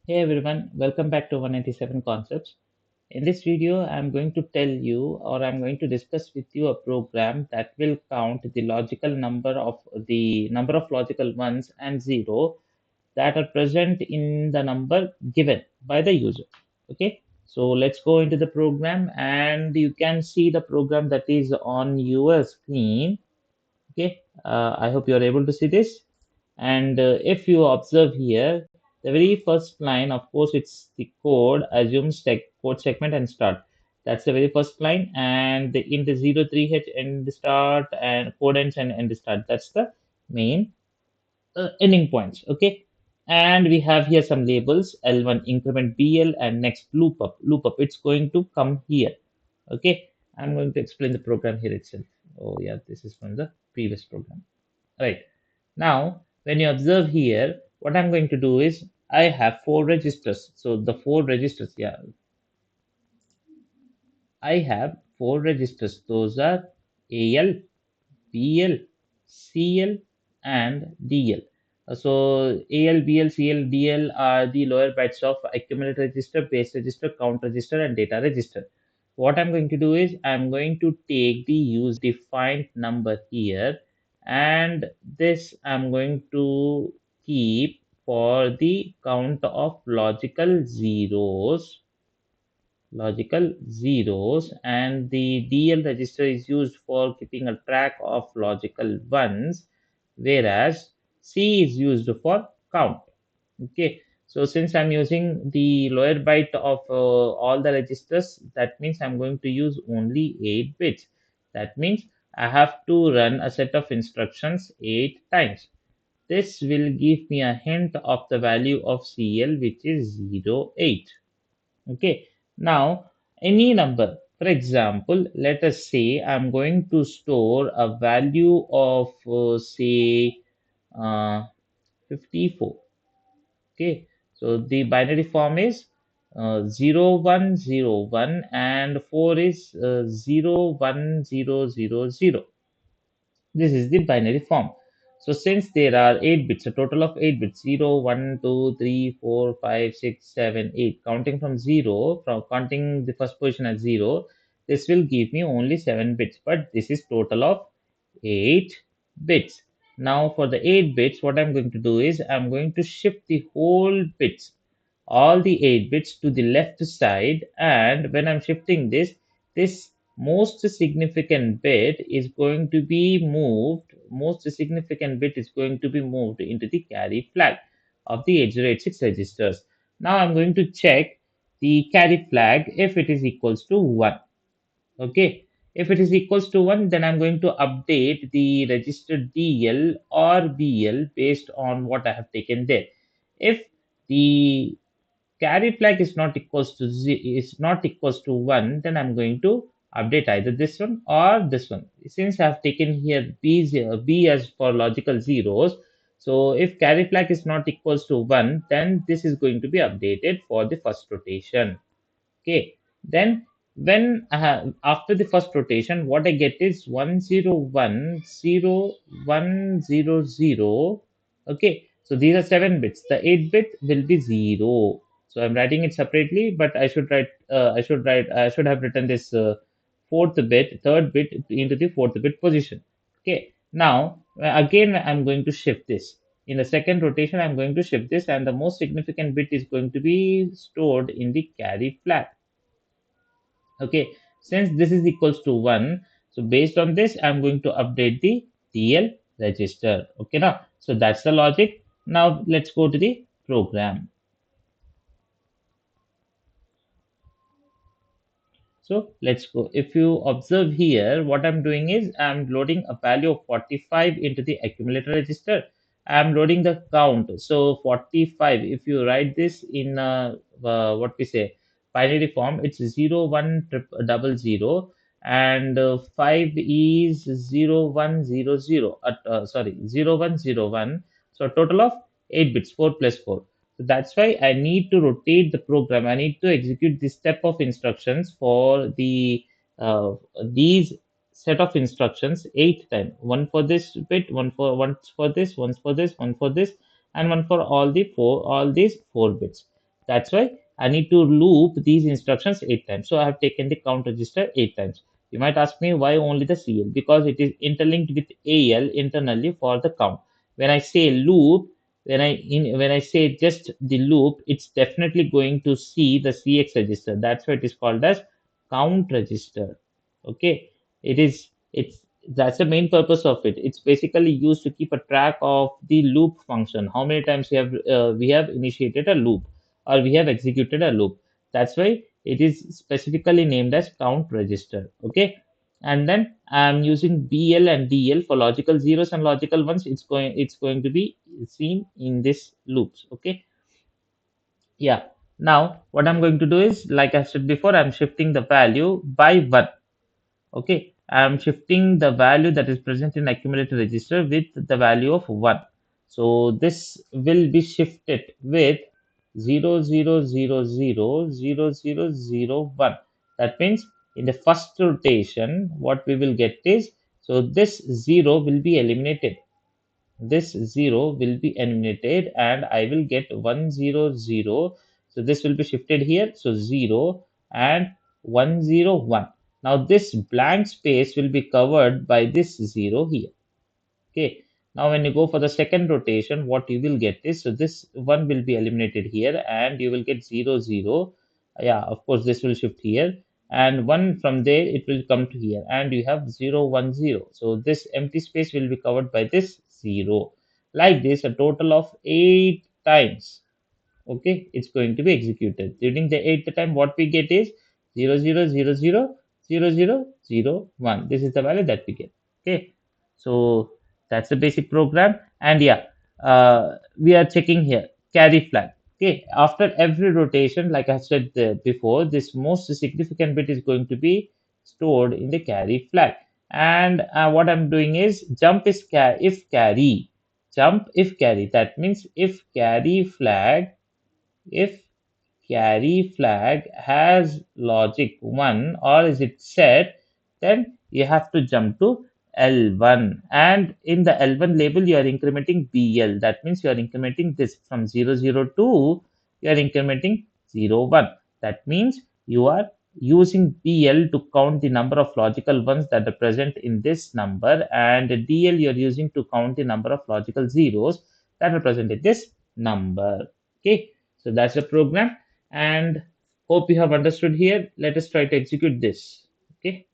Hey everyone, welcome back to 197 Concepts. In this video, I'm going to tell you or I'm going to discuss with you a program that will count the number of logical ones and zero that are present in the number given by the user. Okay, so let's go into the program and you can see the program that is on your screen. Okay, I hope you are able to see this. And if you observe here, the very first line, of course, it's the code, assumes code segment and start. That's the very first line. And in the 03H end start and code ends and end start. That's the main ending points. Okay. And we have here some labels L1 increment BL and next loop up. Loop up, it's going to come here. Okay. I'm going to explain the program here itself. Oh, yeah, this is from the previous program. Right. Now, when you observe here, what I'm going to do is I have four registers. So the four registers, yeah, I have four registers. Those are AL, BL, CL, and DL. So AL, BL, CL, DL are the lower bytes of accumulate register, base register, count register, and data register. What I'm going to do is I'm going to take the use defined number here, and this I'm going to keep for the count of logical zeros, and the DL register is used for keeping a track of logical ones, whereas C is used for count. Okay, so since I'm using the lower byte of all the registers, that means I'm going to use only 8 bits. That means I have to run a set of instructions 8 times. This will give me a hint of the value of CL, which is 08. Okay, now any number, for example, let us say I'm going to store a value of say uh, 54. Okay, so the binary form is 0101 and 4 is 01000. This is the binary form. So since there are 8 bits, a total of 8 bits, 0, 1, 2, 3, 4, 5, 6, 7, 8, counting from 0, from counting the first position as 0, this will give me only 7 bits, but this is total of 8 bits. Now for the 8 bits, what I'm going to do is I'm going to shift the whole bits, all the 8 bits to the left side, and when I'm shifting this most significant bit is going to be moved into the carry flag of the 8086 registers. Now I'm going to check the carry flag if it is equals to 1. Okay, if it is equals to 1, then I'm going to update the register DL or BL based on what I have taken there. If the carry flag is not equals to 1, then I'm going to update either this one or this one. Since I have taken here B as for logical zeros, so if carry flag is not equals to 1, then this is going to be updated for the first rotation. Okay, then when after the first rotation, what I get is 1010100. Okay, so these are 7 bits. The 8 bit will be 0. So I'm writing it separately, but I should have written this third bit into the fourth bit position. Okay, now again I'm going to shift this. In the second rotation, I'm going to shift this, and the most significant bit is going to be stored in the carry flag. Okay, since this is equals to 1, so based on this, I'm going to update the TL register. Okay, now, so that's the logic. Now, let's go to the program. So let's go. If you observe here, what I'm doing is I'm loading a value of 45 into the accumulator register. I'm loading the count. So 45, if you write this in what we say binary form, it's 0 1 0 0 and 5 is 0 1 0 0. Sorry, 0 1 0 1. So a total of 8 bits, 4 plus 4. So that's why I need to rotate the program. I need to execute this step of instructions for these set of instructions 8 times. One for this bit, one for this, one for this, one for this, and one for all these 4 bits. That's why I need to loop these instructions 8 times. So I have taken the count register 8 times. You might ask me why only the CL? Because it is interlinked with AL internally for the count. When I say loop, when I say just the loop, it's definitely going to see the CX register. That's why it is called as count register. Okay, it's that's the main purpose of it. It's basically used to keep a track of the loop function. How many times we have initiated a loop or we have executed a loop. That's why it is specifically named as count register. Okay. And then I'm using BL and DL for logical zeros and logical ones. It's going to be seen in this loops. Okay. Yeah. Now what I'm going to do is, like I said before, I'm shifting the value by 1. Okay, I'm shifting the value that is present in accumulator register with the value of 1. So this will be shifted with 0, 0, 0, 0, 0, 0, 0, 0, 1. That means in the first rotation, what we will get is, so this 0 will be eliminated. This 0 will be eliminated and I will get 1, 0, 0. So this will be shifted here. So 0 and 1, 0, 1. Now this blank space will be covered by this 0 here. Okay. Now when you go for the second rotation, what you will get is, so this 1 will be eliminated here and you will get 0, 0. Yeah, of course this will shift here, and 1 from there it will come to here and you have 0, 1, 0. So this empty space will be covered by this 0. Like this, a total of 8 times. Okay, it's going to be executed. During the eighth time, what we get is 0, 0, 0, 0, 0, 0, 0, 1. This is the value that we get. Okay, so that's the basic program. And yeah, we are checking here carry flag. Okay, after every rotation, like I said before, this most significant bit is going to be stored in the carry flag. And what I'm doing is jump is if carry, jump if carry. That means if carry flag has logic 1 or is it set, then you have to jump to L1. And in the L1 label, you are incrementing BL. That means you are incrementing this from 0, 0, 2, you are incrementing 0, 1. That means you are using BL to count the number of logical ones that are present in this number, and DL you are using to count the number of logical zeros that are present in this number. Okay, so that's the program, and hope you have understood here. Let us try to execute this. Okay,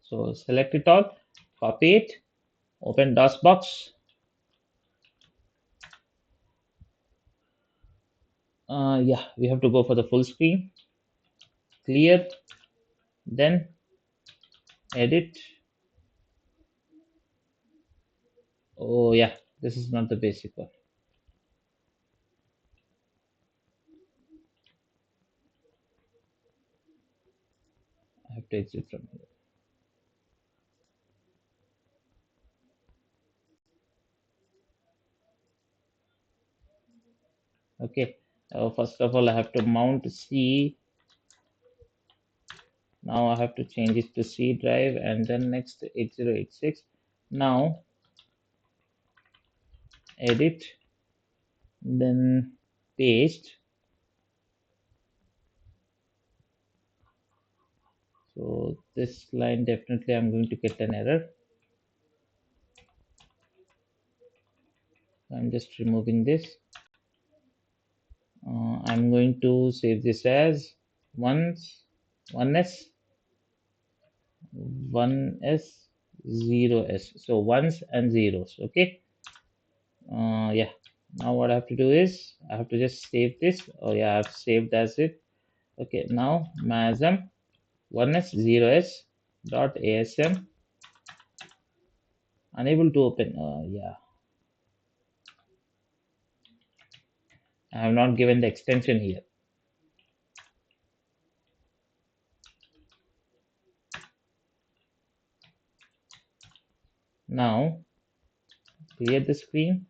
so select it all, copy it, open DOSBox. Yeah, we have to go for the full screen, clear, then edit. Oh yeah, this is not the basic one. I have to exit from here. Okay, first of all I have to mount C. Now I have to change it to C drive, and then next 8086. Now edit, then paste. So this line, definitely I'm going to get an error. I'm just removing this. I'm going to save this as ones, 1s, 1s, 0s. So ones and zeros. Okay. Yeah. Now what I have to do is I have to just save this. Oh yeah, I've saved as it. Okay. Now masm 1s 0s dot asm, unable to open. Yeah, I have not given the extension here. Now clear the screen.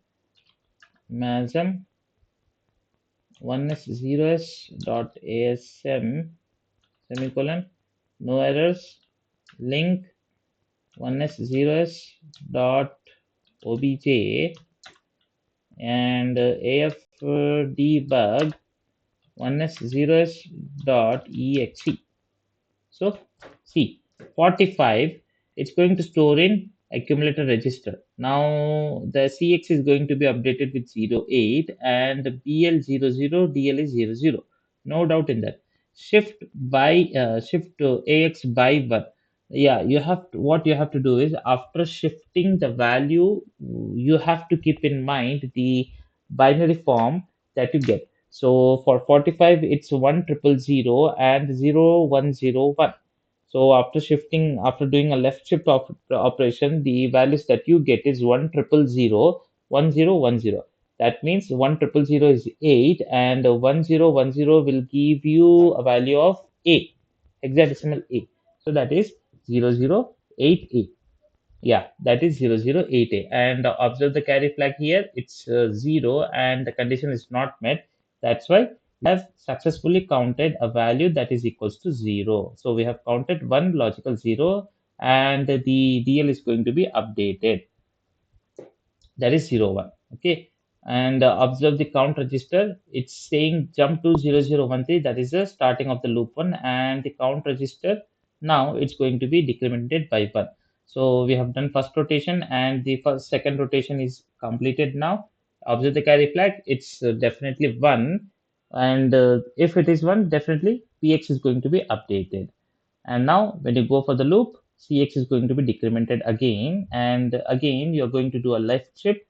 Masm 1s 0s dot asm semicolon, no errors, link 1s 0s dot obj, and af debug 1s 0s dot exe. So see, 45, it's going to store in accumulator register. Now the CX is going to be updated with 08 and BL00, DL is 00. No doubt in that. Shift to AX by 1. Yeah, what you have to do is after shifting the value, you have to keep in mind the binary form that you get. So for 45, it's 10000 and 0101. So after doing a left shift of operation, the values that you get is 100011010. That means 10000 is 8 and 1010 will give you a value of A, hexadecimal A. So that is 008A. Yeah, that is 008A. And observe the carry flag here. It's 0 and the condition is not met. That's why we have successfully counted a value that is equals to 0. So we have counted one logical 0 and the DL is going to be updated. That is 01. Okay. And observe the count register. It's saying jump to 0013. That is the starting of the loop one. And the count register, now it's going to be decremented by 1. So we have done first rotation and the second rotation is completed now. Observe the carry flag. It's definitely 1. And if it is 1, definitely PX is going to be updated. And now when you go for the loop, CX is going to be decremented again. And again, you're going to do a left shift,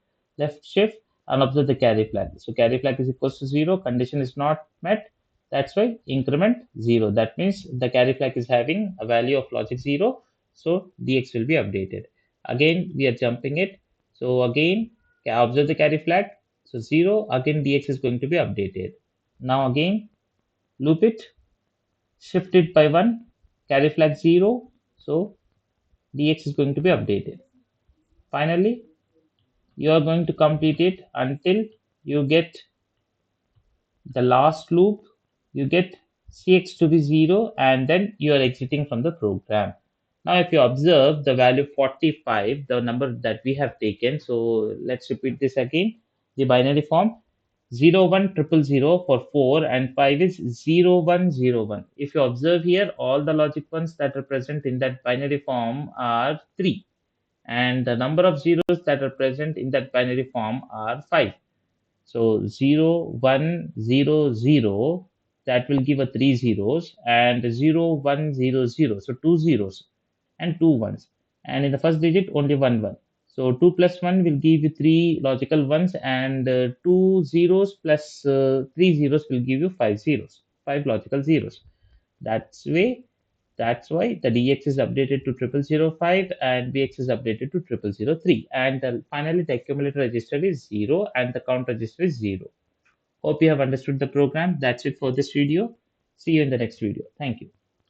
and observe the carry flag. So carry flag is equals to 0, condition is not met. That's why increment 0. That means the carry flag is having a value of logic 0. So DX will be updated. Again, we are jumping it. So again, observe the carry flag. So 0, again DX is going to be updated. Now again, loop it, shift it by 1, carry flag 0, so dx is going to be updated. Finally, you are going to complete it until you get the last loop, you get cx to be 0, and then you are exiting from the program. Now if you observe the value 45, the number that we have taken, so let's repeat this again. The binary form 01000 for 4 and 5 is 0101. If you observe here, all the logic ones that are present in that binary form are 3, and the number of zeros that are present in that binary form are 5. So 0100, that will give a 3 zeros, and 0100, so 2 zeros and 2 ones. And in the first digit, only 1 1. So 2 plus 1 will give you 3 logical ones, and 2 zeros plus 3 zeros will give you 5 zeros, 5 logical zeros. That's way. That's why the DX is updated to 0005 and BX is updated to 0003. And finally, the accumulator register is 0 and the count register is 0. Hope you have understood the program. That's it for this video. See you in the next video. Thank you.